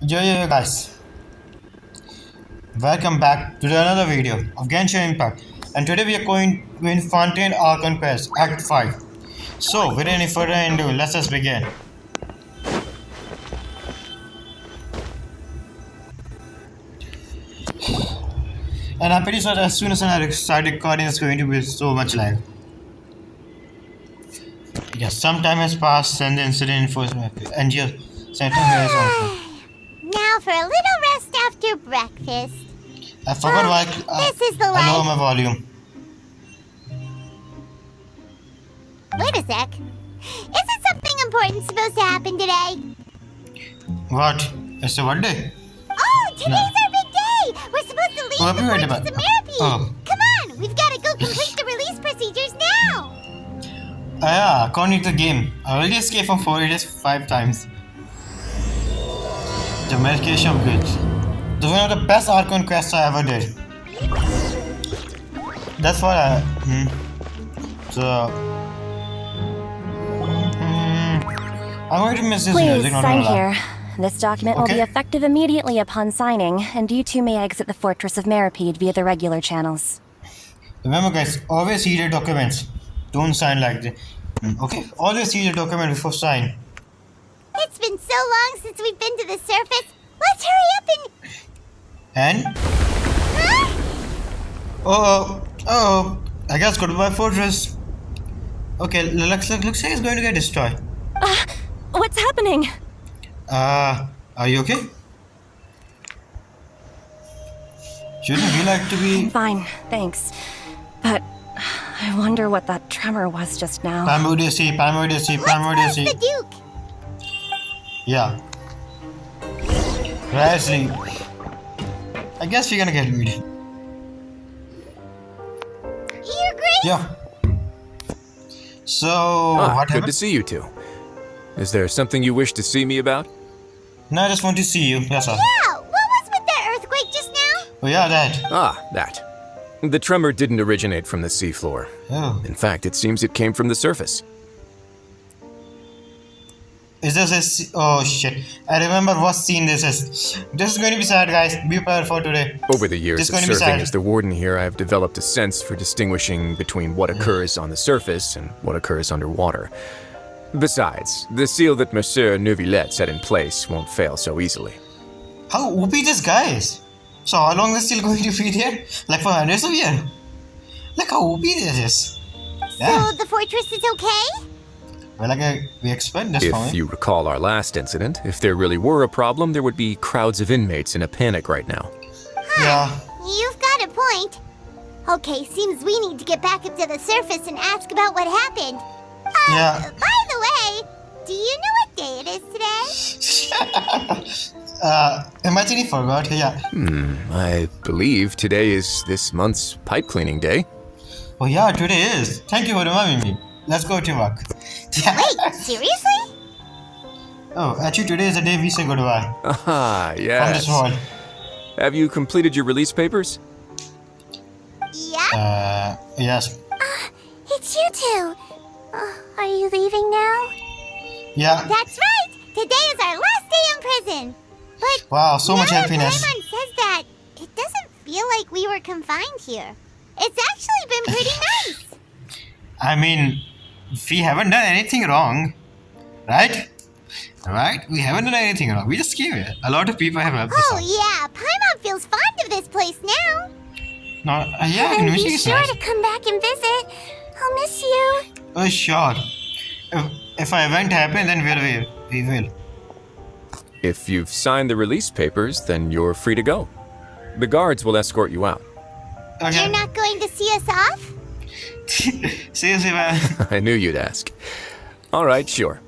Yo guys, welcome back to another video of Genshin Impact, and today we are going to win Fontaine Archon Quest Act 5. So without any further ado, let's just begin. And I'm pretty sure that as soon as I start recording it's going to be so much lag. Yes, some time has passed and the incident enforcement and your center here is on. Now for a little rest after breakfast. I forgot why this is the I lower life. my volume. Wait a sec. Isn't something important supposed to happen today? What? It's a what day? Oh, today's our big day! We're supposed to leave Oh, the wait a fortress minute. of Meripede! Oh. Come on! We've got to go complete the release procedures now! Yeah, according to the game, I already escaped from 4 days 5 times. The medication bridge. This was one of the best Archon quests I ever did. That's what I. I'm going to miss this Please music, not sign gonna lie. here. This document will be Okay. effective immediately upon signing, and you two may exit the Fortress of Meripede via the regular channels. Remember, guys, always read your documents. Don't sign like this. Okay? Always read your document before sign. It's been so long since we've been to the surface. Let's hurry up and... And? Huh? Oh, I guess goodbye fortress. Okay, looks like it's going to get destroyed. What's happening? Are you okay? Shouldn't we like to be... Fine, thanks. But I wonder what that tremor was just now. Pamodesi. Let's where's the Duke? Yeah. Presley. I guess we're gonna get ready. Your Grace? Yeah. So, what Good to happened? see you two. Is there something you wish to see me about? No, I just want to see you. That's all. Yeah, what was with that earthquake just now? Oh, yeah, that. That. The tremor didn't originate from the seafloor. Oh. In fact, it seems it came from the surface. Is this a... Oh, shit. I remember what scene this is. This is going to be sad, guys. Be prepared for today. Over the years This of is going to be serving sad. as the warden here, I've developed a sense for distinguishing between what occurs on the surface and what occurs underwater. Besides, the seal that Monsieur Neuvillette set in place won't fail so easily. How OP this guy is. So how long is still going to be there? Like for hundreds of years? Like how OP this is. Yeah. So the fortress is okay? Well, like we expect this from If him. you recall our last incident, if there really were a problem, there would be crowds of inmates in a panic right now. Yeah. You've got a point. Okay, seems we need to get back up to the surface and ask about what happened. Yeah. By the way, do you know what day it is today? Imagine he forgot. Yeah. I believe today is this month's pipe cleaning day. Oh yeah, today is. Thank you for reminding me. Let's go to work. Yeah. Wait, seriously? Oh, actually today is the day we say goodbye. Ah, From yes. this world. Have you completed your release papers? Yeah? Yes. It's you two. Are you leaving now? Yeah. That's right! Today is our last day in prison. But Wow, so much now that happiness. Paimon says that, it doesn't feel like we were confined here. It's actually been pretty nice. I mean, we haven't done anything wrong. Right? Right? We haven't done anything wrong. We just came here. A lot of people have helped us Oh out. yeah, Paimon feels fond of this place now. No, yeah, And initially be it's sure nice. to come back and visit. I'll miss you. Oh, sure. If an event happens, then we will. If you've signed the release papers, then you're free to go. The guards will escort you out. Okay. You're not going to see us off? Seriously, man. I knew you'd ask. All right, sure.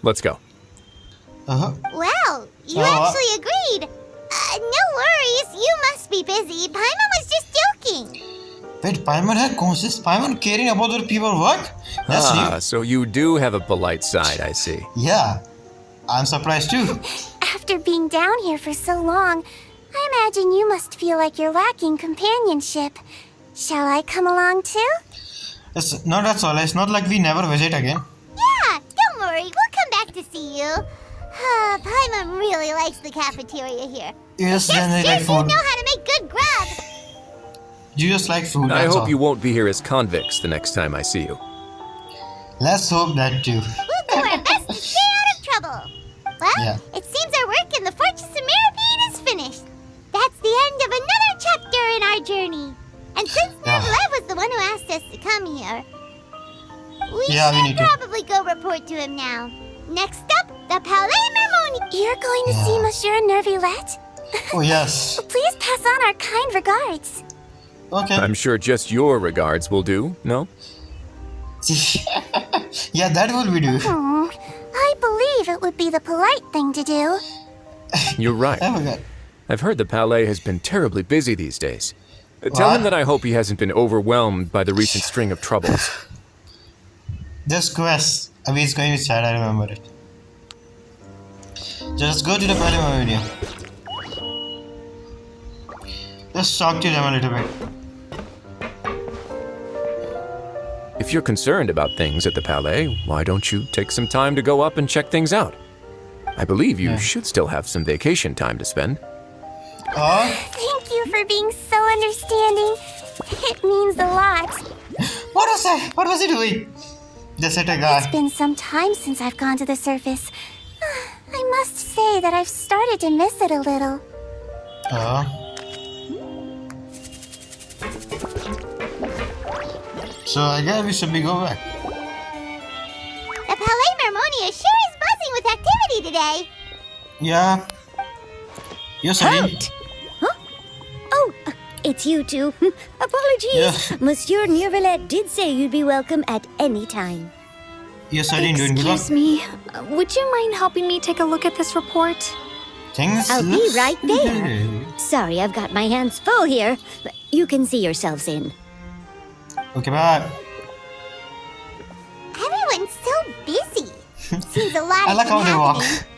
Let's go. Uh-huh. Well, you Oh, actually agreed. No worries, you must be busy. Paimon was just joking. Wait, Paimon had conscious? Paimon caring about other people's work? That's new. So you do have a polite side, I see. Yeah. I'm surprised too. After being down here for so long, I imagine you must feel like you're lacking companionship. Shall I come along too? It's not that's all. It's not like we never visit again. Yeah, don't worry, we'll come back to see you. Paimon really likes the cafeteria here. Yes, then they Sure, like you food. know how to make good grub. You just like food. I That's hope all. you won't be here as convicts the next time I see you. Let's hope that too. We'll do our best to stay out of trouble. Well, Yeah. it seems our work in the Fortress of Meripede is finished. That's the end of another chapter in our journey. And since Yeah. Lev was the one who asked us to come here, we We should need to. probably go report to him now. Next up, the Palais Mermoni. You're going to see Yeah. Monsieur Nervilette? Oh, yes. Please pass on our kind regards. Okay. I'm sure just your regards will do, no? Yeah, that will be do. I believe it would be the polite thing to do. You're right. I forgot. I've heard the Palais has been terribly busy these days. Tell him What? that I hope he hasn't been overwhelmed by the recent string of troubles. This quest. I mean, it's going to be sad, I remember it. Just go to the Palais video. Let's talk to them a little bit. If you're concerned about things at the Palais, why don't you take some time to go up and check things out? I believe you Yeah. should still have some vacation time to spend. Oh, Thank you for being so understanding. It means a lot. what was that? What was he doing? Just hit a guy. It's been some time since I've gone to the surface. I must say that I've started to miss it a little. Oh. So I guess we should be go back. The Palais Mermonia sure is buzzing with activity today. Yeah. Yes, I mean. Halt! Huh? Oh, it's you two. Apologies. Yeah. Monsieur Nervilette did say you'd be welcome at any time. Yes, I didn't doing good Excuse one. me. Would you mind helping me take a look at this report? Things. I'll be looks right there. good. Sorry, I've got my hands full here. You can see yourselves in. Okay, bye. Everyone's so busy. Seems a lot I has like been how they walk. happening.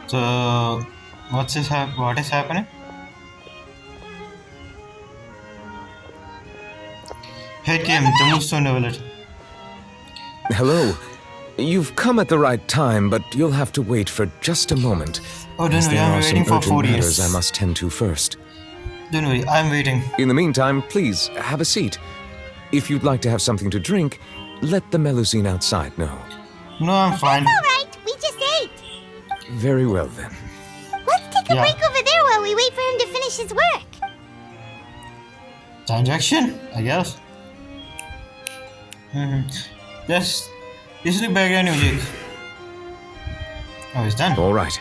So, what is happening? Hey Kim, the move so Nervilette. Hello. You've come at the right time, but you'll have to wait for just a moment. Oh, don't as worry, there I'm are some waiting for urgent 4 matters years. I must tend to first. Don't worry, I'm waiting. In the meantime, please have a seat. If you'd like to have something to drink, let the Melusine outside know. No, I'm fine. All right, we just ate. Very well then. Let's take a Yeah. break over there while we wait for him to finish his work. Transaction, I guess. This is the background music. Oh, it's done. All right.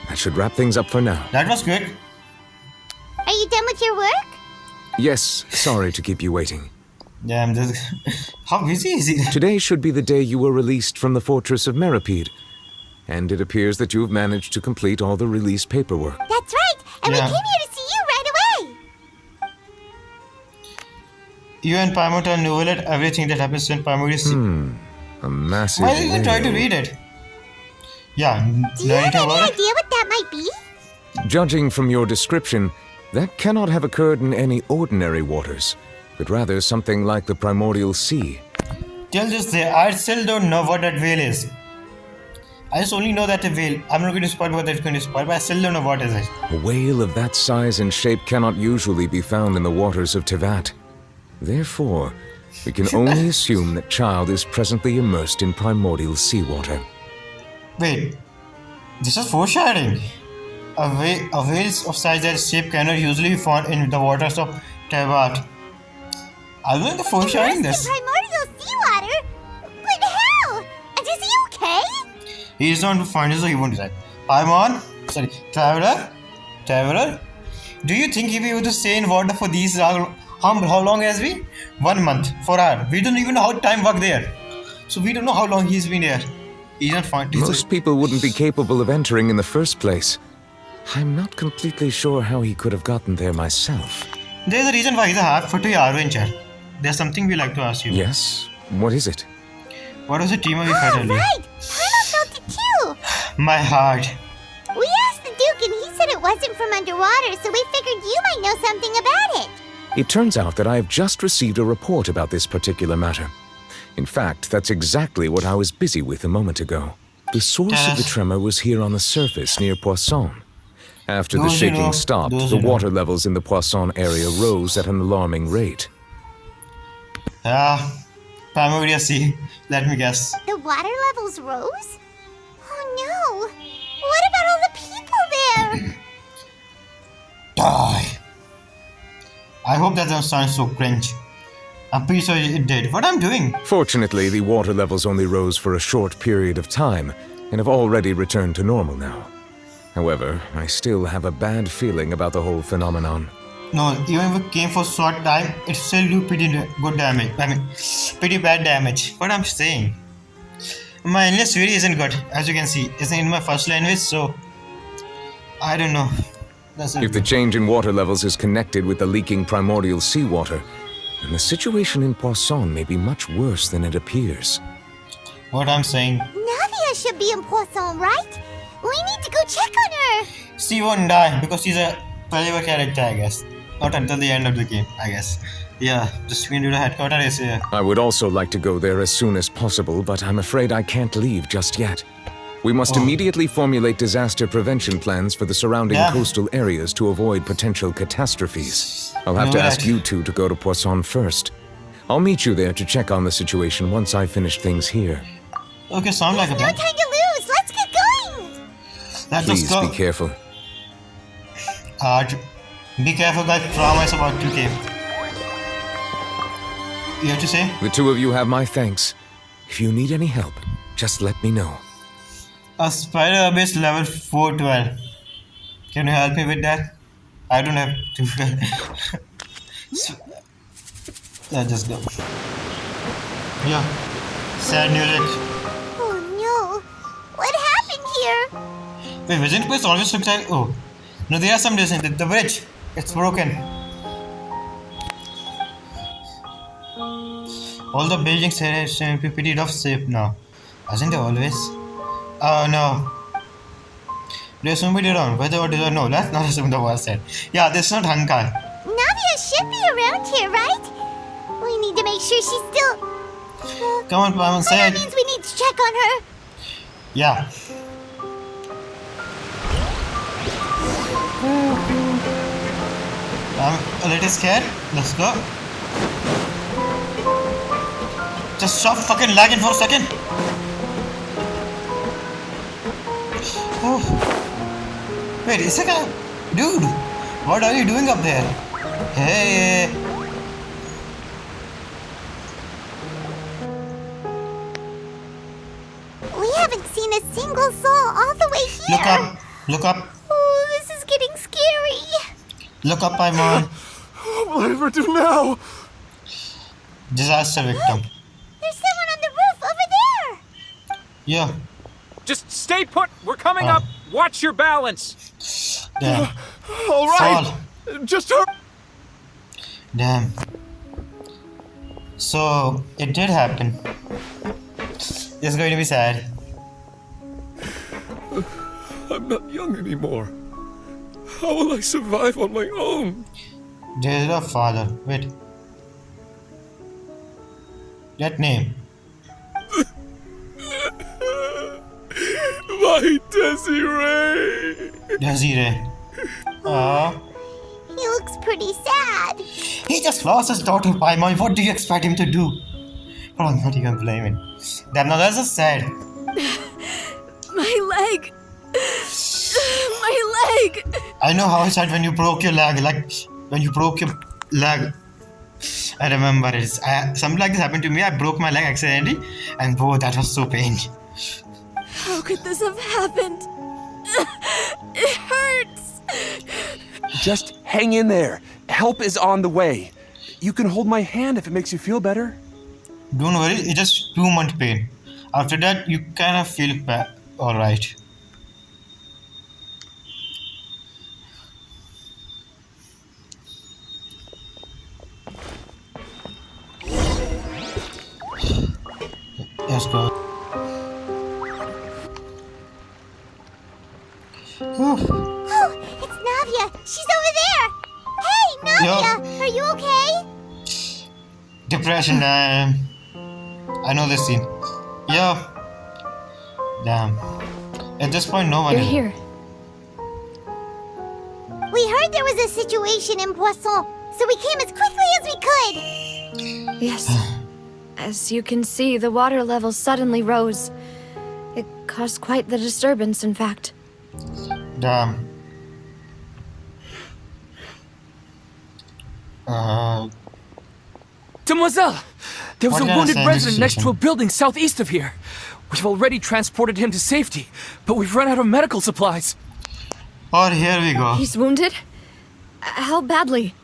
That should wrap things up for now. That was quick. Are you done with your work? Yes, sorry to keep you waiting. Yeah, I'm just. How busy is he? Today should be the day you were released from the Fortress of Meripede. And it appears that you've managed to complete all the release paperwork. That's right, and Yeah. we came here to see you right away. You and Paimon tell Nervilette everything that happens in Paimon is. A massive Why didn't you try to whale. read it? Yeah, Do you know have anything any about it? idea what that might be? Judging from your description, that cannot have occurred in any ordinary waters, but rather something like the primordial sea. Tell just there, I still don't know what that whale is. I just only know that a whale. I'm not going to spoil what that's going to spoil, but I still don't know what is it. A whale of that size and shape cannot usually be found in the waters of Tevat. Therefore, we can only assume that Child is presently immersed in primordial seawater. Wait, this is foreshadowing. A whale's of size and shape cannot usually be found in the waters of Tevat. I learned the foreshadowing Immersed this. in primordial seawater? But how? And is he okay? He is not fine, so he won't do that. Traveler, do you think he'll be able to stay in water for these how long has we? 1 month, 4 hours. We don't even know how time worked there. So we don't know how long he's been there. He's not fine. Most people wouldn't be capable of entering in the first place. I'm not completely sure how he could have gotten there myself. There's a reason why he's a half for 2 adventure. There's something we like to ask you. Yes? What is it? What was the team we fought earlier? Right! Paimon felt it too! My heart. We asked the Duke and he said it wasn't from underwater, so we figured you might know something about it. It turns out that I have just received a report about this particular matter. In fact, that's exactly what I was busy with a moment ago. The source of the tremor was here on the surface near Poisson. After the Those you shaking know, stopped, those the you know. water levels in the Poisson area rose at an alarming rate. Primordial Sea. Let me guess. The water levels rose? Oh no! What about all the people there? Die. I hope that doesn't sound so cringe. I'm pretty sure it did. What I'm doing? Fortunately, the water levels only rose for a short period of time and have already returned to normal now. However, I still have a bad feeling about the whole phenomenon. No, even if it came for short time, it still do pretty good damage. I mean, pretty bad damage. What I'm saying. My endless fury isn't good, as you can see. It's in my first language, so I don't know. That's If the change in water levels is connected with the leaking primordial seawater, then the situation in Poisson may be much worse than it appears. what I'm saying. Navia should be in Poisson, right? We need to go check on her. She won't die because she's a playable character, I guess. Not until the end of the game, I guess. Yeah, just going to the headquarters is here. I would also like to go there as soon as possible, but I'm afraid I can't leave just yet. We must immediately formulate disaster prevention plans for the surrounding coastal areas to avoid potential catastrophes. I'll have to ask you two to go to Poisson first. I'll meet you there to check on the situation once I finish things here. Okay, sound like a No plan. time to lose. Let's get going. Let's Please just go. be careful. Be careful, guys. Trauma is about to came. You have to say? The two of you have my thanks. If you need any help, just let me know. A spider abyss level 412. Can you help me with that? I don't have to. Let's just go. Yeah. Sad music. Oh no. What happened here? Wait, Vision Quest always looks like. Oh. No, there are some distance. The bridge. It's broken. All the buildings here seem to be pretty rough shape now. Hasn't it always? Oh no. There's somebody around. Whether or not, no, let's not assume the word said. Yeah, this is not Hankal. Navia should be around here, right? We need to make sure she's still... Come on, Paimon, say That it. means we need to check on her. Yeah. I'm a little scared. Let's go. Just stop fucking lagging for a second. Oh. Wait, is it a... Dude, what are you doing up there? Hey. We haven't seen a single soul all the way here. Look up. Look up. Oh, this is getting scary. Look up, Paimon. What will I ever do now? Disaster victim. There's someone on the roof over there. Yeah. Just stay put. We're coming up. Watch your balance. Damn. All right. Fall. Just hurry. Damn. So, it did happen. It's going to be sad. I'm not young anymore. How will I survive on my own? There's a father. Wait. That name. My Desiree. Desiree. He looks pretty sad. He just lost his daughter, Paimon. What do you expect him to do? But I'm not even blaming. Damn, now that's just sad. My leg. My leg. I know how it's sad when you broke your leg. Like, when you broke your leg. I remember it. Something like this happened to me. I broke my leg accidentally. And boy, that was so painful. How could this have happened? It hurts. Just hang in there. Help is on the way. You can hold my hand if it makes you feel better. Don't worry, it's just 2 month pain. After that, you kind of feel alright. Let's go. Oh, it's Navia. She's over there. Hey, Navia. Are you okay? Depression. I know this scene. Yeah. Damn. At this point, no one You're is. here. We heard there was a situation in Poisson, so we came as quickly as we could. Yes. As you can see, the water level suddenly rose. It caused quite the disturbance, in fact. Damn. Demoiselle! There was What a kind of wounded science resident next to a station? building southeast of here. We've already transported him to safety, but we've run out of medical supplies. Or here we go. He's wounded? How badly?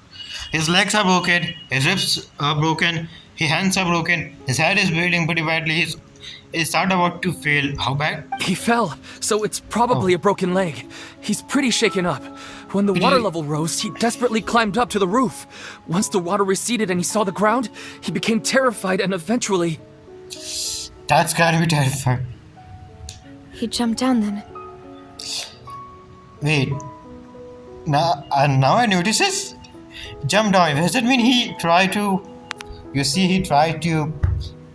His legs are broken. His ribs are broken. His hands are broken. His head is bleeding pretty badly. His heart about to fail. How bad? He fell, so it's probably a broken leg. He's pretty shaken up. When the water level rose, he desperately climbed up to the roof. Once the water receded and he saw the ground, he became terrified and eventually... That's gotta be terrifying. He jumped down then. Wait. Now I notice this. Jump down. Does that mean he tried to? You see, he tried to.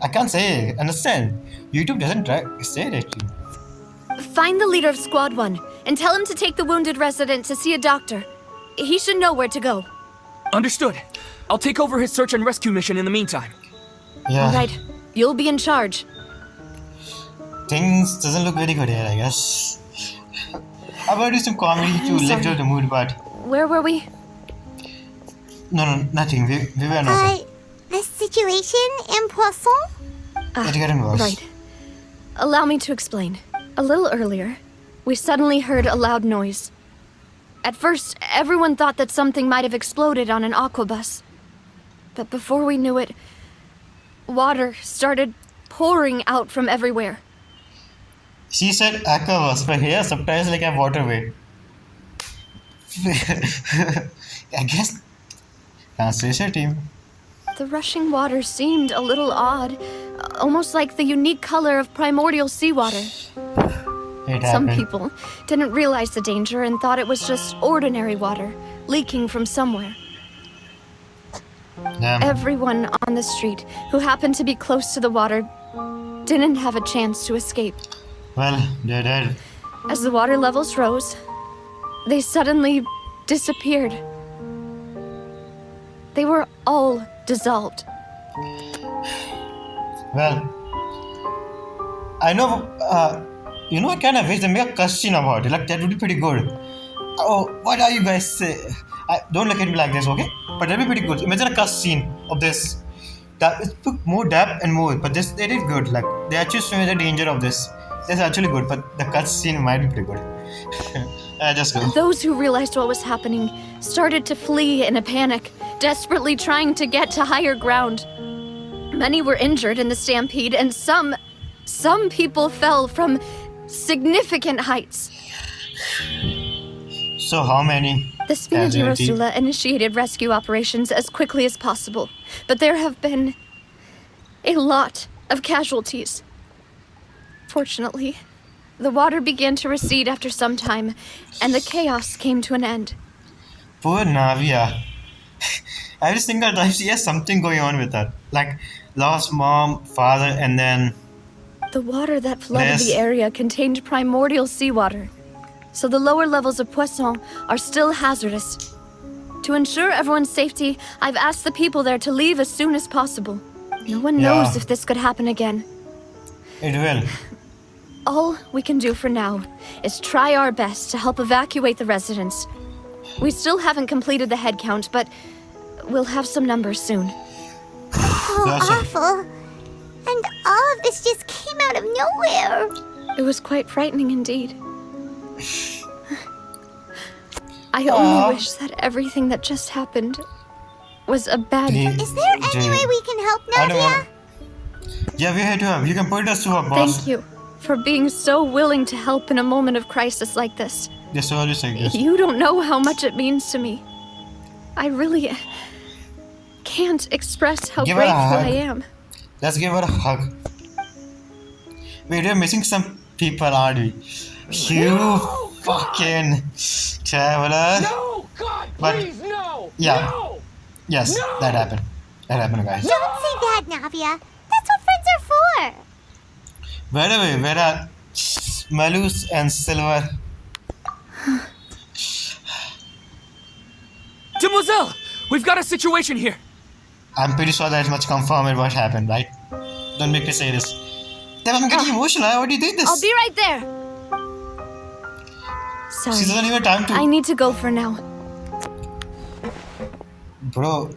I can't say. Understand? YouTube doesn't say that to you. Find the leader of Squad 1 and tell him to take the wounded resident to see a doctor. He should know where to go. Understood. I'll take over his search and rescue mission in the meantime. Yeah. All right, you'll be in charge. Things doesn't look very good here, I guess. I'm gonna do some comedy to lift sorry. up the mood, but Where were we? no, nothing. We were nothing. The situation in Poisson? It's getting worse. Right. Allow me to explain. A little earlier, we suddenly heard a loud noise. At first, everyone thought that something might have exploded on an aquabus. But before we knew it, water started pouring out from everywhere. She said aquavus, but here subtitles like a waterway. I guess translation team. The rushing water seemed a little odd, almost like the unique color of primordial seawater. It Some happened. people didn't realize the danger and thought it was just ordinary water, leaking from somewhere. Damn. Everyone on the street who happened to be close to the water didn't have a chance to escape. Well, they're dead. As the water levels rose, they suddenly disappeared. They were all dissolved. Well, I know, I kind of wish they make a cutscene about it. Like, that would be pretty good. Oh, what are you guys say? Don't look at me like this, okay? But that'd be pretty good. Imagine a cutscene of this. That it took more depth and more, but this they did good. Like, they actually show the danger of this. That's actually good, but the cutscene might be pretty good. Just go. Those who realized what was happening started to flee in a panic, desperately trying to get to higher ground. Many were injured in the stampede, and some people fell from significant heights. So how many? The Spinadi casualties? Rosula initiated rescue operations as quickly as possible, but there have been a lot of casualties. Fortunately, the water began to recede after some time, and the chaos came to an end. Poor Navia. Every single time she has something going on with her. Like, lost mom, father, and then... The water that flooded Yes. the area contained primordial seawater, so the lower levels of Poisson are still hazardous. To ensure everyone's safety, I've asked the people there to leave as soon as possible. No one Yeah. knows if this could happen again. It will. All we can do for now is try our best to help evacuate the residents. We still haven't completed the head count, but we'll have some numbers soon. Oh, That's it. awful. And all of this just came out of nowhere. It was quite frightening indeed. I only wish that everything that just happened was a bad thing. Is there any way we can help I don't Nadia? want... Yeah, we're here to help. You can put us to her boss. Thank you for being so willing to help in a moment of crisis like this. Just always like this. You don't know how much it means to me. I really can't express how Give her a grateful hug. I am. Let's give her a hug. Wait, we're missing some people, aren't we? You fucking traveler. No! God, But- please, no! Yeah. No! Yes, No! that happened. That happened, guys. Don't say that, Navia. That's what friends are for. sure. By the way, where are melus and silver? Demoiselle, we've got a situation here. I'm pretty sure that much confirmed what happened, right? Don't make me say this. Then I'm getting emotional. I already did this. I'll be right there. She Sorry. doesn't even time to. I need to go for now. Bro,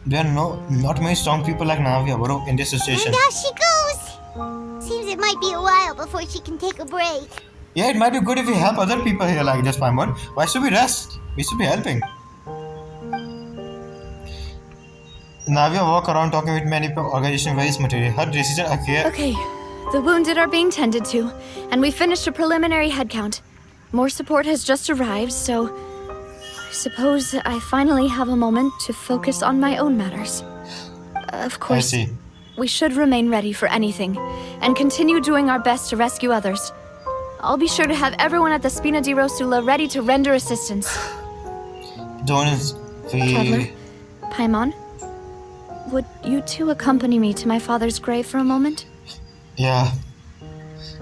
there are not many strong people like Navia, bro, in this situation. And there she goes. Seems it might be a while before she can take a break. Yeah, it might be good if we help other people here like this, Paimon. Why should we rest? We should be helping. Navia walk around talking with many organization waste material. Her decision are Okay, the wounded are being tended to, and we finished a preliminary head count. More support has just arrived, so I suppose I finally have a moment to focus on my own matters. Of I course, see. we should remain ready for anything, and continue doing our best to rescue others. I'll be sure to have everyone at the Spina di Rosula ready to render assistance. Don't Traveler, Paimon, would you two accompany me to my father's grave for a moment? Yeah.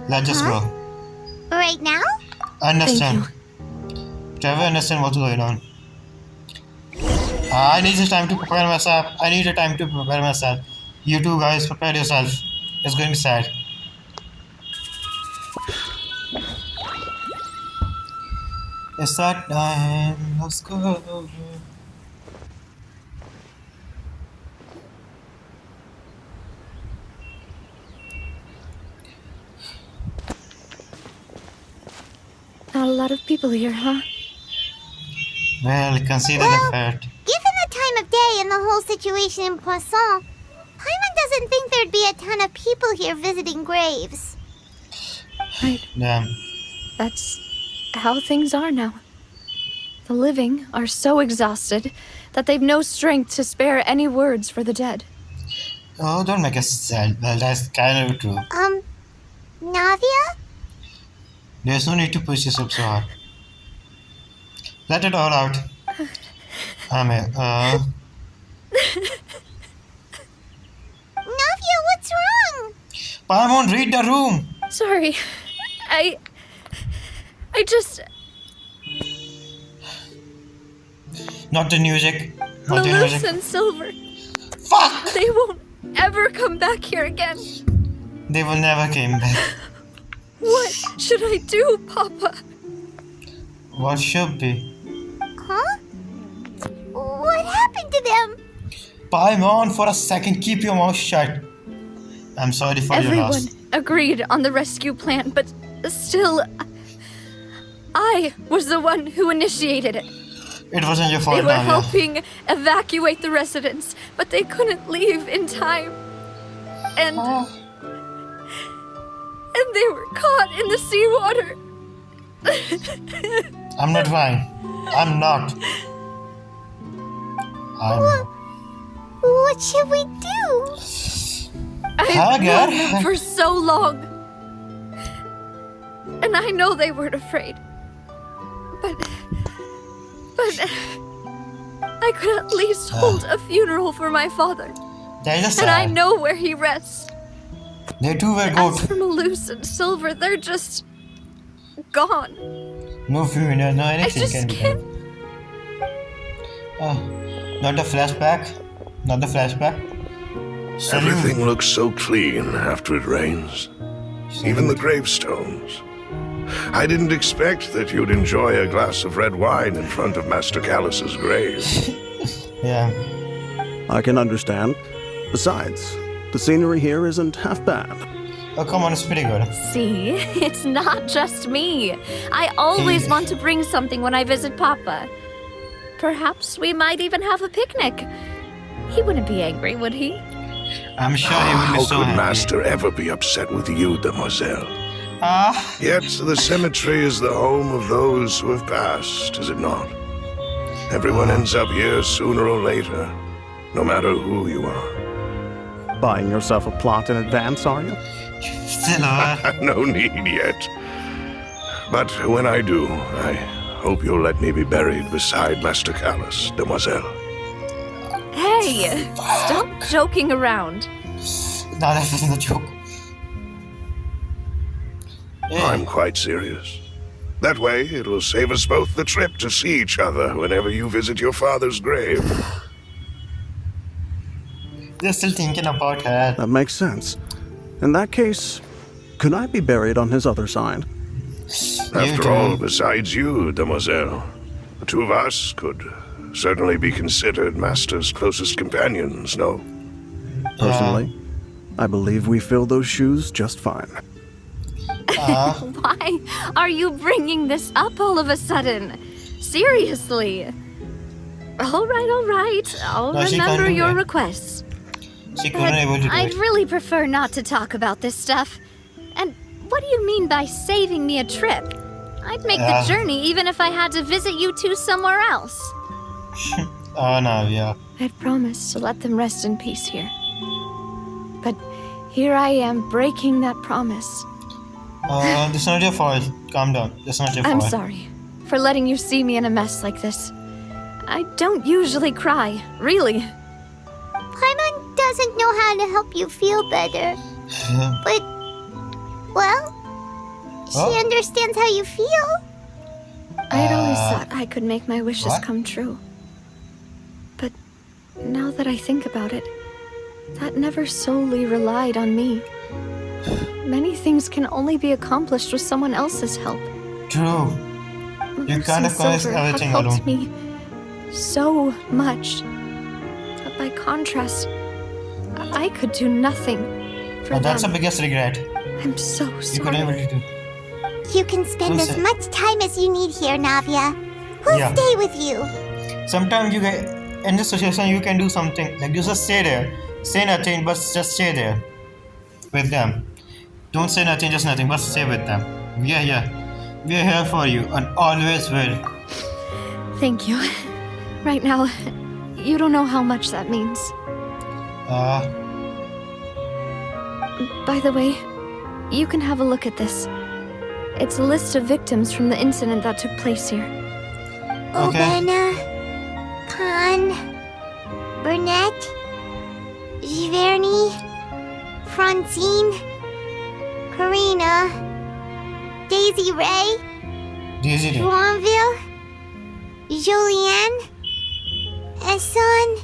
Let's just go. Right now? Understand. Trevor, understand what's going on. I need time to prepare myself. You two guys, prepare yourself. It's going to be sad. It's that time. Let's go. Not a lot of people here, huh? Well, consider the fact. Given the time of day and the whole situation in Poisson, Paimon doesn't think there'd be a ton of people here visiting graves. Right. Damn. That's how things are now. The living are so exhausted that they've no strength to spare any words for the dead. Oh, don't make us sad. Well, that's kind of true. Navia? There's no need to push this up so hard. Let it all out. Navia, what's wrong? Paimon, read the room. Sorry. I just... Not the music. Not the Melus music. and Silver. Fuck! They won't ever come back here again. They will never came back. What should I do, Papa? What should be? Huh? What happened to them? Paimon, for a second, keep your mouth shut. I'm sorry for your Everyone loss. agreed on the rescue plan, but still... I was the one who initiated it. It wasn't your fault, They were Navia. helping evacuate the residents, but they couldn't leave in time. And they were caught in the seawater. I'm not fine. I'm not. What should we do? I've known them for so long. And I know they weren't afraid. But I could at least hold a funeral for my father. That is And I sad. know where he rests. They too were As good. for Melus and Silver, they're just gone. No funeral, no I anything just can be can't. done. Not the flashback. Not the flashback. Everything looks so clean after it rains. Even the gravestones. I didn't expect that you'd enjoy a glass of red wine in front of Master Callus's grave. Yeah. I can understand. Besides, the scenery here isn't half bad. Oh, come on, it's pretty good. See, it's not just me. I always want to bring something when I visit Papa. Perhaps we might even have a picnic. He wouldn't be angry, would he? I'm sure he would be How so could happy. Master ever be upset with you, demoiselle? Ah. Yet the cemetery is the home of those who have passed, is it not? Everyone ends up here sooner or later, no matter who you are. Buying yourself a plot in advance, are you? Still are. No need yet. But when I do, I hope you'll let me be buried beside Master Callus, demoiselle. Hey, stop joking around. No, that wasn't a joke. I'm quite serious. That way, it will save us both the trip to see each other whenever you visit your father's grave. They're still thinking about her. That makes sense. In that case, could I be buried on his other side? After all, besides you, demoiselle, the two of us could certainly be considered Master's closest companions, no? Personally, I believe we fill those shoes just fine. Why are you bringing this up all of a sudden? Seriously. All right. I'll No, she can't remember do your that. requests. She couldn't able to do I'd it. really prefer not to talk about this stuff. And what do you mean by saving me a trip? I'd make the journey even if I had to visit you two somewhere else. Oh no, yeah. I'd promised to let them rest in peace here. But here I am breaking that promise. It's not your fault. Calm down. It's not your fault. I'm sorry for letting you see me in a mess like this. I don't usually cry, really. Paimon doesn't know how to help you feel better. But, well, she understands how you feel. I'd always thought I could make my wishes what? come true. But now that I think about it, that never solely relied on me. Many things can only be accomplished with someone else's help. True. You Melus can't and accomplish Silver have everything helped alone. me so much. But by contrast, I could do nothing for them. That's the biggest regret. I'm so You sorry. couldn't able to do. You can spend as Listen. much time as you need here, Navia. We'll Yeah. stay with you. Sometimes you get in this situation, you can do something like you just stay there, say nothing, but just stay there with them. Don't say nothing, just nothing, but stay with them. We are here. We are here for you, and always will. Thank you. Right now, you don't know how much that means. By the way, you can have a look at this. It's a list of victims from the incident that took place here. Obena, Khan, Burnett, Giverny, Francine, Karina, Daisy Ray, Daisy Ray. Joinville, Julianne, Esson,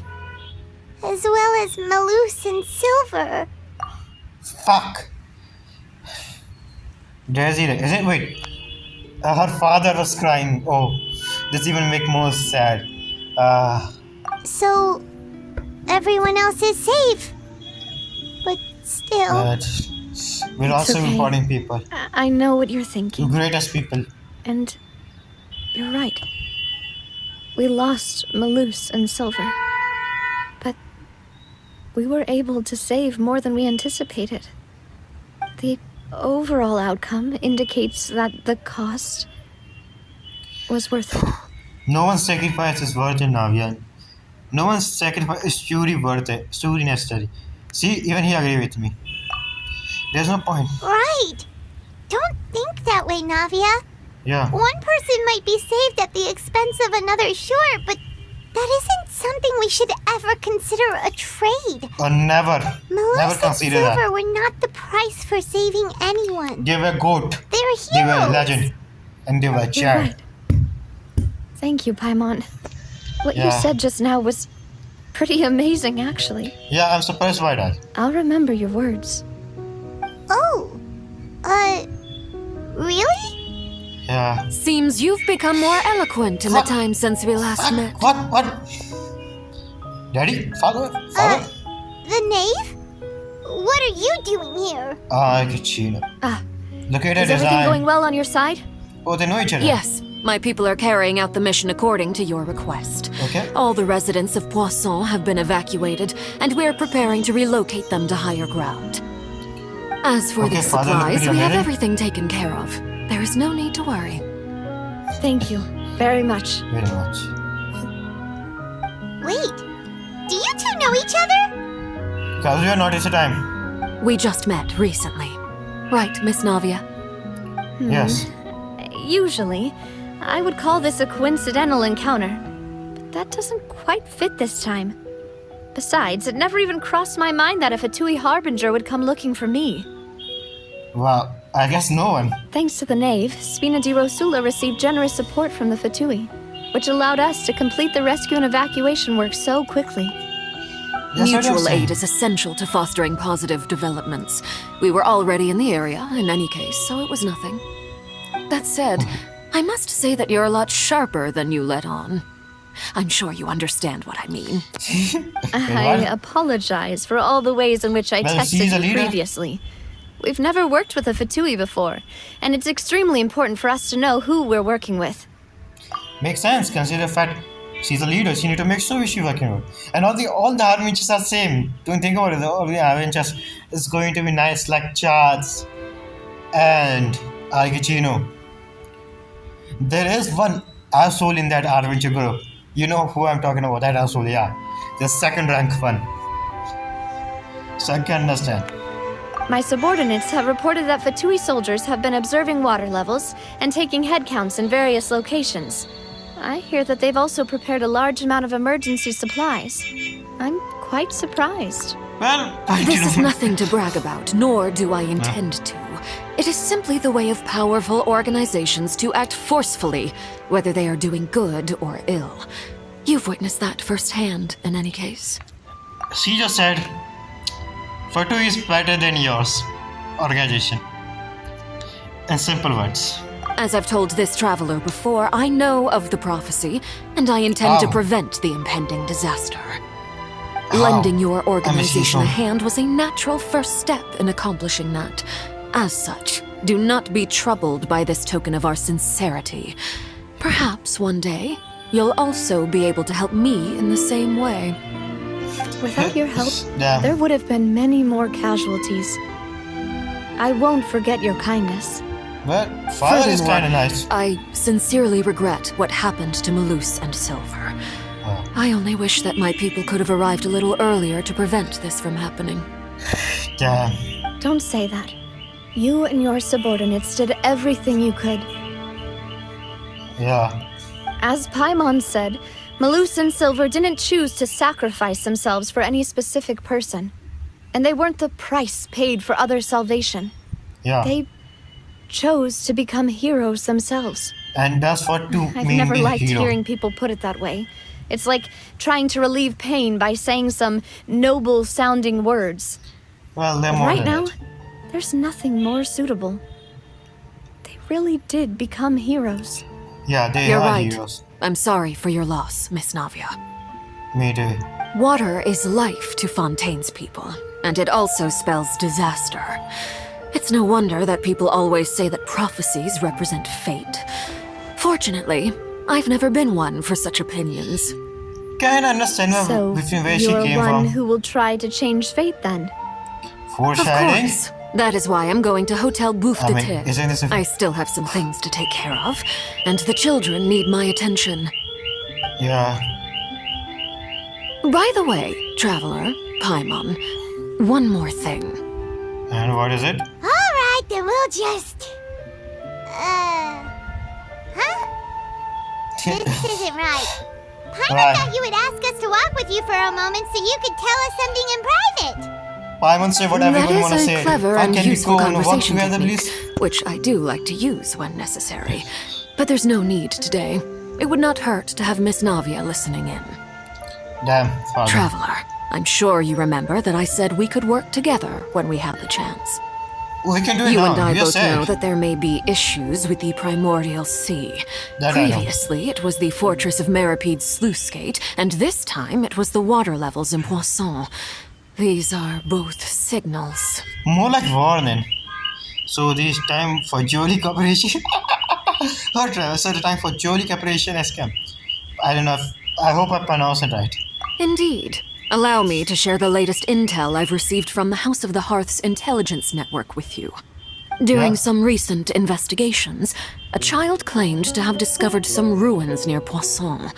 as well as Melus and Silver. Fuck. Daisy Ray. Is it? Wait. Her father was crying. Oh, this even make more sad. So, everyone else is safe. But still, But we're also okay. important people. I know what you're The thinking. greatest people. And you're right. We lost Melus and Silver. But we were able to save more than we anticipated. The overall outcome indicates that the cost was worth it. No one's sacrifice is worth it, Navian. No one's sacrifice is truly worth it. It's truly necessary. See, even he agree with me. There's no point. right. Don't think that way, Navia. Yeah. One person might be saved at the expense of another, sure, but that isn't something we should ever consider a trade. Or never. Melus Never and consider Silver that. were not the price for saving anyone. They were goat. They were They were heroes. legend. And they were You're child. right. Thank you, Paimon. What you Yeah. said just now was pretty amazing, actually. Yeah, I'm surprised by that. I'll remember your words. Oh, really? Yeah. Seems you've become more eloquent in the time since we last met. What? Daddy? Father? The knave? What are you doing here? Kachino. Ah, Look at the is everything going design. well on your side? Oh, they know each other. Yes, my people are carrying out the mission according to your request. Okay. All the residents of Poisson have been evacuated, and we're preparing to relocate them to higher ground. As for Okay, the Father, look supplies, at we have your everything taken care of. There is no need to worry. Thank you very much. Very much. Wait, do you two know each other? Because we are not at the time. We just met recently. Right, Miss Navia? Yes. Usually, I would call this a coincidental encounter, but that doesn't quite fit this time. Besides, it never even crossed my mind that a Fatui Harbinger would come looking for me. Wow. I guess no one. Thanks to the Knave, Spina di Rosula received generous support from the Fatui, which allowed us to complete the rescue and evacuation work so quickly. That's what I'm Mutual saying. aid is essential to fostering positive developments. We were already in the area, in any case, so it was nothing. That said, I must say that you're a lot sharper than you let on. I'm sure you understand what I mean. I apologize for all the ways in which I Well, tested she's a you leader. previously. We've never worked with a Fatui before, and it's extremely important for us to know who we're working with. Makes sense. Consider the fact she's a leader. She need to make sure she's working with. And all the adventures are same. Don't think about it. All the adventures is going to be nice, like Charles and Algicino. There is one asshole in that adventure group. You know who I'm talking about, that asshole, yeah. The second rank one. So I can understand. My subordinates have reported that Fatui soldiers have been observing water levels and taking head counts in various locations. I hear that they've also prepared a large amount of emergency supplies. I'm quite surprised. Well, This is nothing to brag about, nor do I intend to. It is simply the way of powerful organizations to act forcefully, whether they are doing good or ill. You've witnessed that firsthand, in any case. She just said, Fatu is better than yours organization. In simple words. As I've told this traveler before, I know of the prophecy, and I intend to prevent the impending disaster. Lending your organization a hand was a natural first step in accomplishing that. As such, do not be troubled by this token of our sincerity. Perhaps one day, you'll also be able to help me in the same way. Without your help, Damn. there would have been many more casualties. I won't forget your kindness. But father is kind of nice. I sincerely regret what happened to Melus and Silver. I only wish that my people could have arrived a little earlier to prevent this from happening. Damn. Don't say that. You and your subordinates did everything you could. Yeah. As Paimon said, Melus and Silver didn't choose to sacrifice themselves for any specific person. And they weren't the price paid for other salvation. Yeah. They chose to become heroes themselves. And that's what to I've mean never being liked hero. hearing people put it that way. It's like trying to relieve pain by saying some noble-sounding words. Well, they're But more right than now, that. there's nothing more suitable. They really did become heroes. Yeah, they You're are right. heroes. I'm sorry for your loss, Miss Navia. Me too. Water is life to Fontaine's people, and it also spells disaster. It's no wonder that people always say that prophecies represent fate. Fortunately, I've never been one for such opinions. Can understand So, between where she you're came one from. who will try to change fate then? Foreshadowing. Of course. That is why I'm going to Hotel Bouffe I de mean, Thé. isn't this a- I still have some things to take care of, and the children need my attention. Yeah. By the way, traveler, Paimon, one more thing. And what is it? Alright, then we'll just... This isn't right. Paimon Right. thought you would ask us to walk with you for a moment so you could tell us something in private. Paimon say whatever That you want to is say. a clever Why and can't we useful go and walk conversation together, technique, please? which I do like to use when necessary. But there's no need today. It would not hurt to have Miss Navia listening in. Damn, father. Traveler, I'm sure you remember that I said we could work together when we had the chance. We can do it You now. and I We are both know safe. that there may be issues with the primordial sea. That I know. Previously, it was the fortress of Maripide's sluice gate, and this time it was the water levels in Poisson. These are both signals. More like warning. So this time for Jolie Corporation. Or so the time for Jolie Corporation scam. I don't know if I hope I pronounced it right. Indeed. Allow me to share the latest intel I've received from the House of the Hearth's intelligence network with you. During some recent investigations, a child claimed to have discovered some ruins near Poisson.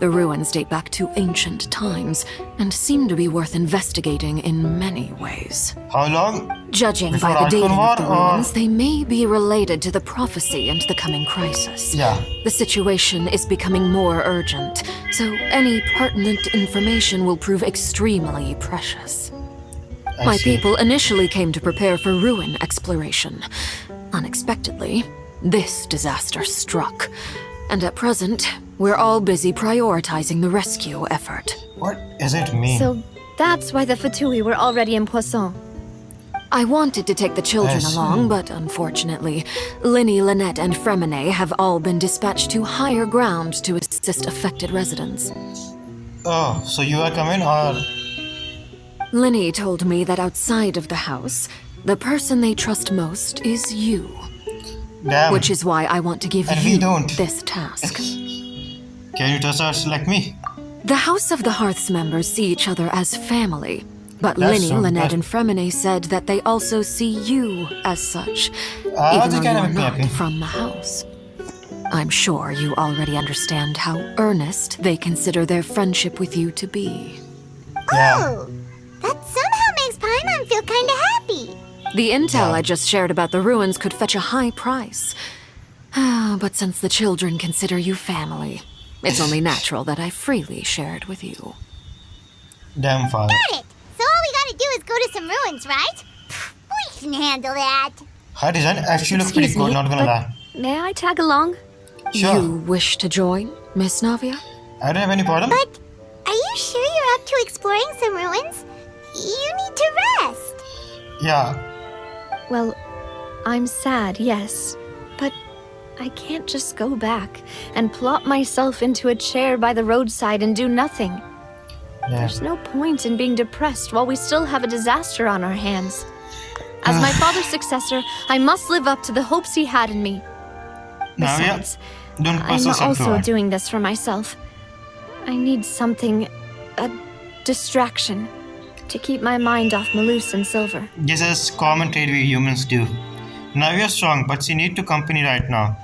The ruins date back to ancient times and seem to be worth investigating in many ways. How long? Judging Before by the Archon dating War, of the or- ruins, they may be related to the prophecy and the coming crisis. Yeah. The situation is becoming more urgent, so any pertinent information will prove extremely precious. I My see. people initially came to prepare for ruin exploration. Unexpectedly, this disaster struck. And at present, we're all busy prioritizing the rescue effort. What does it mean? So that's why the Fatui were already in Poisson. I wanted to take the children along, but unfortunately, Linny, Lynette, and Fremine have all been dispatched to higher ground to assist affected residents. Oh, so you are coming or... Linny told me that outside of the house, the person they trust most is you. Damn. Which is why I want to give And you we don't. this task. Can you trust us like me? The House of the Hearth's members see each other as family, but That's Linny, so Lynette, bad. and Fremine said that they also see you as such, Ah, even they though can you are make me not happy. from the house. I'm sure you already understand how earnest they consider their friendship with you to be. Oh, that somehow makes Paimon feel kinda happy. The intel I just shared about the ruins could fetch a high price. But since the children consider you family, it's only natural that I freely share it with you. Damn, father. Got it! So all we gotta do is go to some ruins, right? We can handle that. Her design actually looks pretty Excuse good, me, not gonna but lie. may I tag along? Sure. You wish to join, Miss Navia? I don't have any problem. But are you sure you're up to exploring some ruins? You need to rest. Yeah. Well, I'm sad, yes. But I can't just go back and plop myself into a chair by the roadside and do nothing. Yeah. There's no point in being depressed while we still have a disaster on our hands. As my father's successor, I must live up to the hopes he had in me. Navia, Besides, don't I'm pass us up to also her. doing this for myself. I need something, a distraction, to keep my mind off melus and silver. This is common trait we humans do. Navia is strong, but she need to company right now.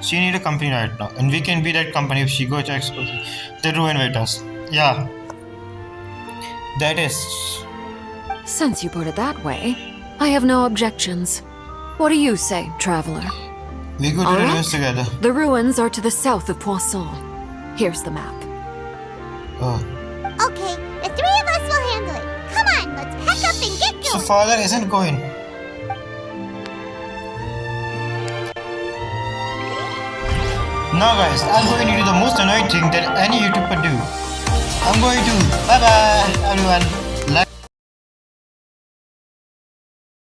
She need a company right now. And we can be that company if she goes to explore the ruin with us. Yeah. That is... Since you put it that way, I have no objections. What do you say, traveler? We go to All the right. ruins together. The ruins are to the south of Poisson. Here's the map. Oh. Okay, the three of us will handle it. Come on, let's pack up and get So going. father isn't going. Now guys, I'm going to do the most annoying thing that any YouTuber do. I'm going to... Bye bye everyone.